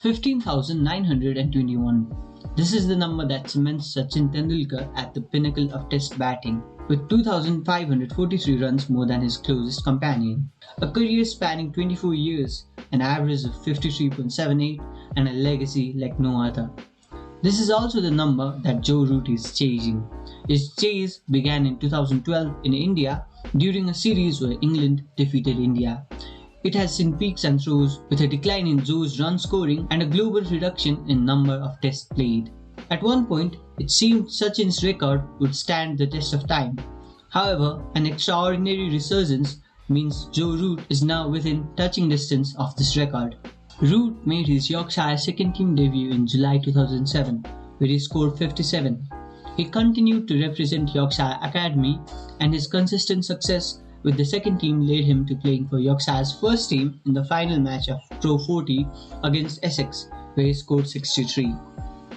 15,921. This is the number that cements Sachin Tendulker at the pinnacle of Test batting, with 2,543 runs more than his closest companion. A career spanning 24 years, an average of 53.78, and a legacy like no other. This is also the number that Joe Root is chasing. His chase began in 2012 in India during a series where England defeated India. It has seen peaks and troughs, with a decline in Joe's run scoring and a global reduction in number of tests played. At one point, it seemed Sachin's record would stand the test of time. However, an extraordinary resurgence means Joe Root is now within touching distance of this record. Root made his Yorkshire second team debut in July 2007, where he scored 57. He continued to represent Yorkshire Academy, and his consistent success with the second team led him to playing for Yorkshire's first team in the final match of Pro 40 against Essex, where he scored 63.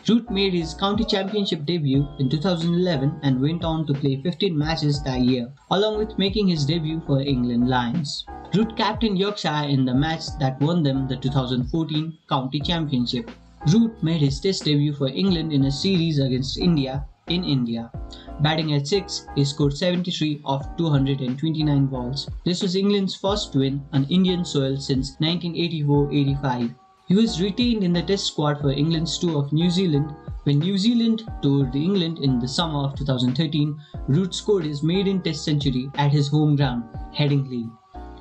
Root made his county championship debut in 2011 and went on to play 15 matches that year, along with making his debut for England Lions. Root captained Yorkshire in the match that won them the 2014 county championship. Root made his test debut for England in a series against India in India. Batting at 6, he scored 73 off 229 balls. This was England's first win on Indian soil since 1984-85. He was retained in the test squad for England's tour of New Zealand. When New Zealand toured England in the summer of 2013, Root scored his maiden test century at his home ground, Headingley.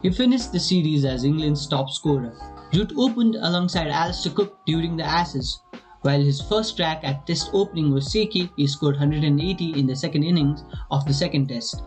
He finished the series as England's top scorer. Root opened alongside Alistair Cook during the Ashes. While his first crack at test opening was shaky, he scored 180 in the second innings of the second test.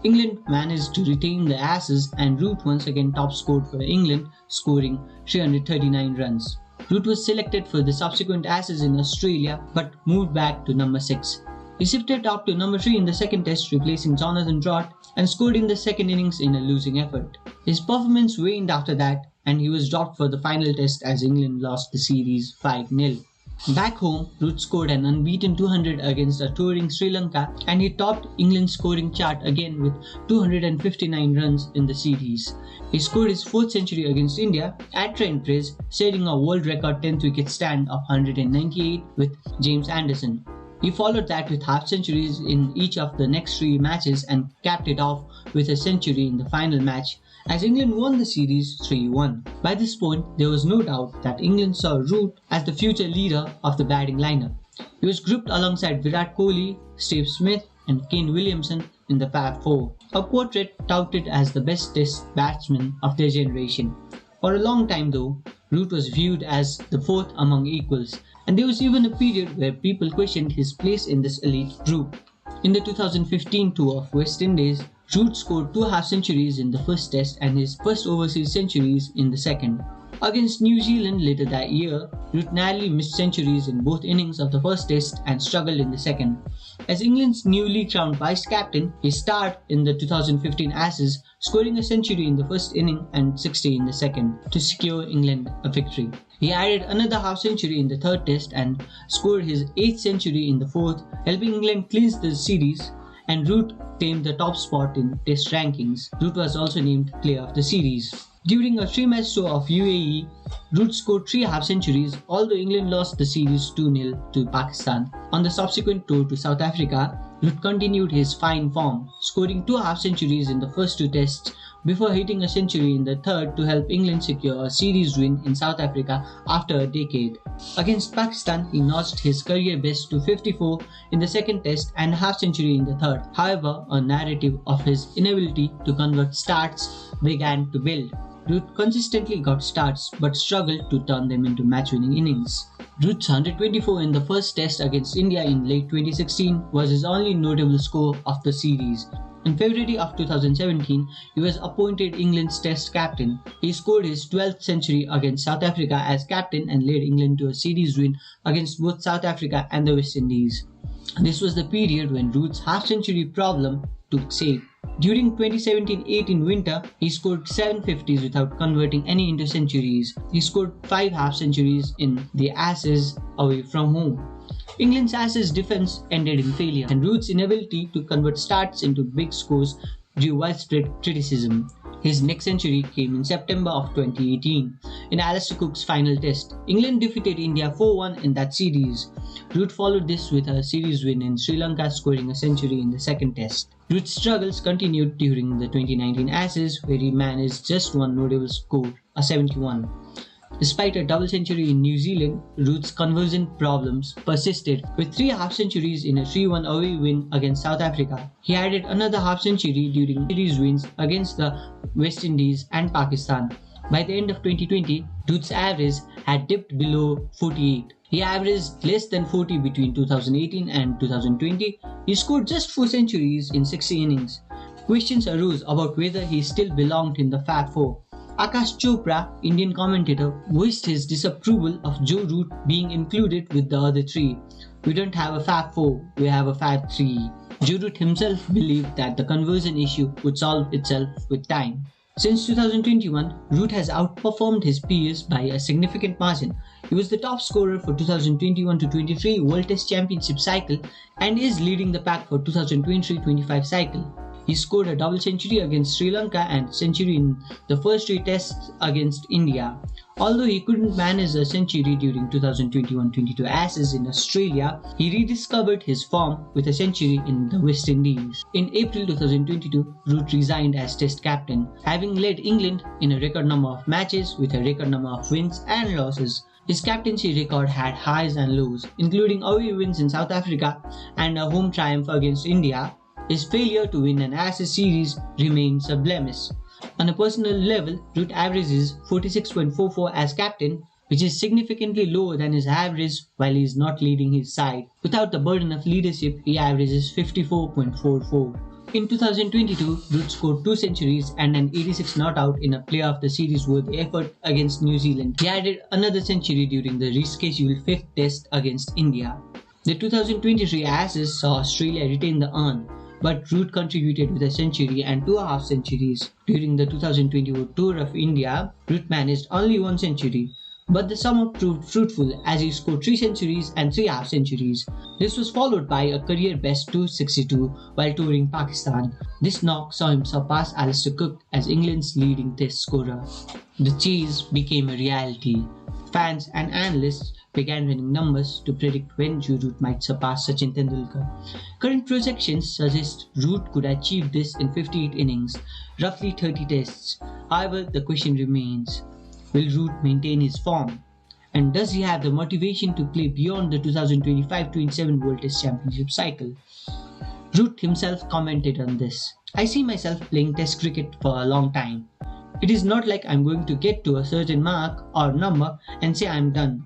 England managed to retain the Ashes, and Root once again top scored for England, scoring 339 runs. Root was selected for the subsequent Ashes in Australia but moved back to number 6. He shifted up to number 3 in the second test, replacing Jonathan Trott, and scored in the second innings in a losing effort. His performance waned after that, and he was dropped for the final test as England lost the series 5-0. Back home, Root scored an unbeaten 200 against a touring Sri Lanka, and he topped England's scoring chart again with 259 runs in the series. He scored his 4th century against India at Trent Bridge, setting a world record 10th wicket stand of 198 with James Anderson. He followed that with half centuries in each of the next 3 matches and capped it off with a century in the final match as England won the series 3-1. By this point, there was no doubt that England saw Root as the future leader of the batting lineup. He was grouped alongside Virat Kohli, Steve Smith, and Kane Williamson in the Fab Four, a quartet touted as the best test batsmen of their generation. For a long time though, Root was viewed as the 4th among equals, and there was even a period where people questioned his place in this elite group. In the 2015 tour of West Indies, Root scored 2 half-centuries in the first test and his first overseas centuries in the second. Against New Zealand later that year, Root narrowly missed centuries in both innings of the first test and struggled in the second. As England's newly crowned vice-captain, he starred in the 2015 Ashes, scoring a century in the first inning and 60 in the second to secure England a victory. He added another half-century in the third test and scored his 8th century in the fourth, helping England clinch the series, and Root claimed the top spot in test rankings. Root was also named Player of the Series. During a 3-match tour of UAE, Root scored 3 half-centuries, although England lost the series 2-0 to Pakistan. On the subsequent tour to South Africa, Root continued his fine form, scoring 2 half-centuries in the first 2 tests before hitting a century in the third to help England secure a series win in South Africa after a decade. Against Pakistan, he notched his career best to 54 in the second test and a half-century in the third. However, a narrative of his inability to convert starts began to build. Root consistently got starts but struggled to turn them into match-winning innings. Root's 124 in the first test against India in late 2016 was his only notable score of the series. In February of 2017, he was appointed England's Test captain. He scored his 12th century against South Africa as captain and led England to a series win against both South Africa and the West Indies. This was the period when Root's half-century problem took shape. During 2017-18 winter, he scored 750s without converting any into centuries. He scored 5 half-centuries in the Ashes away from home. England's Ashes defence ended in failure, and Root's inability to convert starts into big scores drew widespread criticism. His next century came in September of 2018 in Alistair Cook's final test. England defeated India 4-1 in that series. Root followed this with a series win in Sri Lanka, scoring a century in the second test. Root's struggles continued during the 2019 Ashes, where he managed just one notable score, a 71. Despite a double century in New Zealand, Root's conversion problems persisted, with 3 half-centuries in a 3-1 away win against South Africa. He added another half-century during series wins against the West Indies and Pakistan. By the end of 2020, Root's average had dipped below 48. He averaged less than 40 between 2018 and 2020. He scored just 4 centuries in 60 innings. Questions arose about whether he still belonged in the Fab Four. Akash Chopra, Indian commentator, voiced his disapproval of Joe Root being included with the other 3. "We don't have a Fab 4, we have a Fab 3. Joe Root himself believed that the conversion issue would solve itself with time. Since 2021, Root has outperformed his peers by a significant margin. He was the top scorer for 2021-23 World Test Championship cycle and is leading the pack for 2023-25 cycle. He scored a double century against Sri Lanka and century in the first 3 tests against India. Although he couldn't manage a century during 2021-22 Ashes in Australia, he rediscovered his form with a century in the West Indies. In April 2022, Root resigned as Test captain, having led England in a record number of matches with a record number of wins and losses. His captaincy record had highs and lows, including away wins in South Africa and a home triumph against India. His failure to win an Ashes series remains a blemish. On a personal level, Root averages 46.44 as captain, which is significantly lower than his average while he is not leading his side. Without the burden of leadership, he averages 54.44. In 2022, Root scored 2 centuries and an 86 not out in a player of the series worthy effort against New Zealand. He added another century during the rescheduled 5th test against India. The 2023 Ashes saw Australia retain the urn, but Root contributed with a century and 2 half-centuries. During the 2024 Tour of India, Root managed only 1 century, but the summer proved fruitful as he scored 3 centuries and 3 half-centuries. This was followed by a career-best 262 while touring Pakistan. This knock saw him surpass Alistair Cook as England's leading test scorer. The chase became a reality. Fans and analysts began running numbers to predict when Joe Root might surpass Sachin Tendulker. Current projections suggest Root could achieve this in 58 innings, roughly 30 tests. However, the question remains, will Root maintain his form? And does he have the motivation to play beyond the 2025-27 World Test Championship cycle? Root himself commented on this. "I see myself playing Test cricket for a long time. It is not like I'm going to get to a certain mark or number and say I'm done.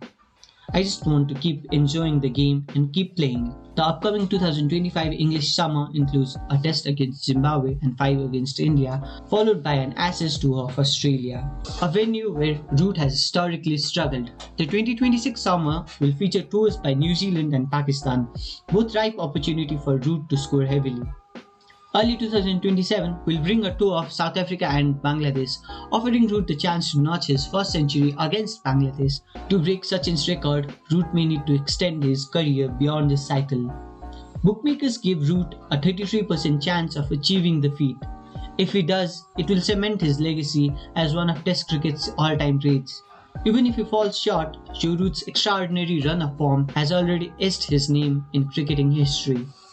I just want to keep enjoying the game and keep playing." The upcoming 2025 English summer includes a test against Zimbabwe and 5 against India, followed by an Ashes tour of Australia, a venue where Root has historically struggled. The 2026 summer will feature tours by New Zealand and Pakistan, both ripe opportunity for Root to score heavily. Early 2027 will bring a tour of South Africa and Bangladesh, offering Root the chance to notch his first century against Bangladesh. To break Sachin's record, Root may need to extend his career beyond this cycle. Bookmakers give Root a 33% chance of achieving the feat. If he does, it will cement his legacy as one of Test cricket's all-time greats. Even if he falls short, Joe Root's extraordinary run of form has already etched his name in cricketing history.